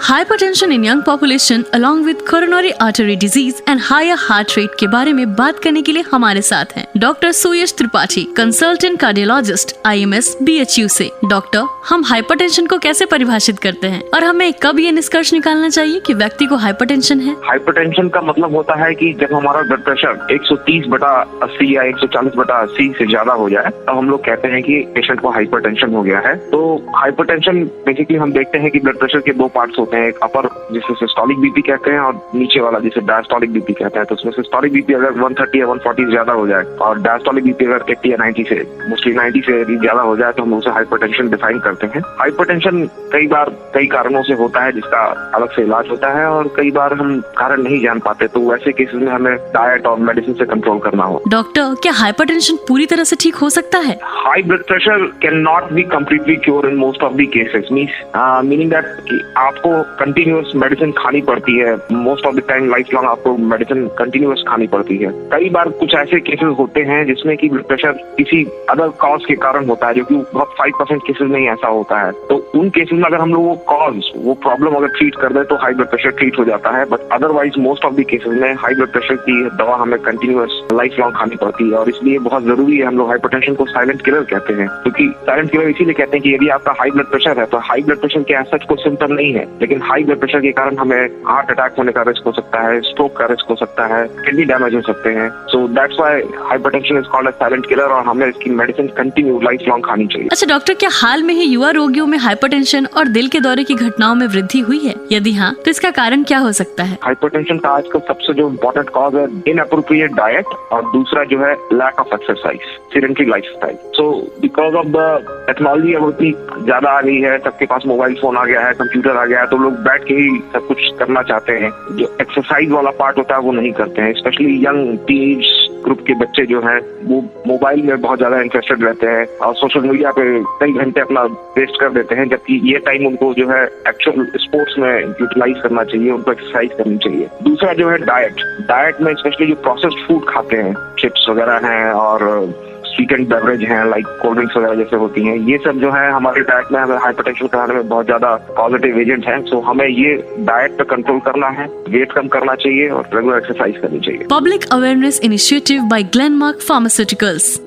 Hypertension in young population along with coronary artery disease and higher heart rate के बारे में बात करने के लिए हमारे साथ हैं doctor Suyash Tripathi, consultant cardiologist, IMS BHU से। डॉक्टर, हम हाइपरटेंशन को कैसे परिभाषित करते हैं और हमें कब ये निष्कर्ष निकालना चाहिए कि व्यक्ति को हाइपरटेंशन है? हाइपरटेंशन का मतलब होता है कि जब हमारा ब्लड प्रेशर 130/80 या 140/80 से ज्यादा हो जाए तो हम लोग कहते हैं कि पेशेंट को हाइपरटेंशन हो गया है। तो हाइपरटेंशन बेसिकली हम देखते हैं कि ब्लड प्रेशर के दो पार्ट्स होते हैं, एक अपर जिसे सिस्टोलिक बीपी कहते हैं और नीचे वाला जिसे डायस्टोलिक बीपी कहते हैं। तो उसमें सिस्टोलिक बीपी अगर 130 या 140 ज्यादा हो जाए और डायस्टोलिक बीपी अगर 80 या 90 से मोस्टली 90 से यदि ज्यादा हो जाए तो हम उसे हाइपरटेंशन डिफाइन करते हैं। हाइपरटेंशन कई बार कई कारणों से होता है जिसका अलग से इलाज होता है और कई बार हम कारण नहीं जान पाते, तो वैसे केसेस में हमें डाइट और मेडिसिन से कंट्रोल करना हो। डॉक्टर, क्या हाइपरटेंशन पूरी तरह से ठीक हो सकता है? High blood pressure can not be completely cure in most of the cases, meaning that आपको कंटिन्यूअस मेडिसिन खानी पड़ती है। Most of the time life long आपको मेडिसिन कंटिन्यूअस खानी पड़ती है। कई बार कुछ ऐसे केसेस होते हैं जिसमें कि ब्लड प्रेशर किसी अदर कॉज के कारण होता है, जो कि बहुत 5% केसेस में ही ऐसा होता है। तो उन केसेस में अगर हम लोग वो कॉज, वो प्रॉब्लम अगर ट्रीट कर दे तो हाई ब्लड प्रेशर ट्रीट हो जाता है। But otherwise most of the cases में हाई ब्लड प्रेशर की दवा हमें कंटिन्यूअस लाइफ लॉन्ग खानी पड़ती है और इसलिए बहुत जरूरी है। हम लोग हाइपरटेंशन को साइलेंट किलर कहते हैं, क्योंकि साइलेंट किलर इसीलिए कहते हैं कि यदि आपका हाई ब्लड प्रेशर है तो हाई ब्लड प्रेशर के सच कोई सिम्टम नहीं है, लेकिन हाई ब्लड प्रेशर के कारण हमें हार्ट अटैक होने का रिस्क हो सकता है, स्ट्रोक का रिस्क हो सकता है, किडनी डैमेज हो सकते हैं। So that's why hypertension is called a silent killer और हमें इसकी मेडिसिन कंटिन्यू लाइफ लॉन्ग खानी चाहिए। अच्छा डॉक्टर, क्या हाल में ही युवा रोगियों में हाइपरटेंशन और दिल के दौरे की घटनाओं में वृद्धि हुई है? यदि हाँ, तो इसका कारण क्या हो सकता है? हाइपरटेंशन का आजकल सबसे जो इम्पोर्टेंट कॉज है इनअप्रोप्रिएट डाइट और दूसरा जो है lack of exercise, sedentary lifestyle. So because of the technology अब उतनी ज्यादा आ गई है, सबके पास मोबाइल फोन आ गया है, कंप्यूटर आ गया है, तो लोग बैठ के ही सब कुछ करना चाहते हैं। जो एक्सरसाइज वाला पार्ट होता है वो नहीं करते हैं। स्पेशली यंग टीनेज ग्रुप के बच्चे जो हैं वो मोबाइल में बहुत ज्यादा इंटरेस्टेड रहते हैं और सोशल मीडिया पे कई घंटे अपना वेस्ट कर देते हैं, जबकि ये टाइम उनको जो है एक्चुअल स्पोर्ट्स में यूटिलाइज करना चाहिए, उनको एक्सरसाइज करनी चाहिए। दूसरा जो है डाइट में स्पेशली जो प्रोसेस्ड फूड खाते हैं, चिप्स वगैरह हैं और स्वीटेंड बेवरेज हैं लाइक कोल्ड ड्रिंक्स वगैरह जैसे होती हैं, ये सब जो है हमारे डाइट में हमें हाइपरटेंशन कराने में बहुत ज्यादा पॉजिटिव एजेंट हैं। सो हमें ये डाइट पे कंट्रोल करना है, वेट कम करना चाहिए और रेगुलर एक्सरसाइज करनी चाहिए। Public awareness initiative by Glenmark pharmaceuticals.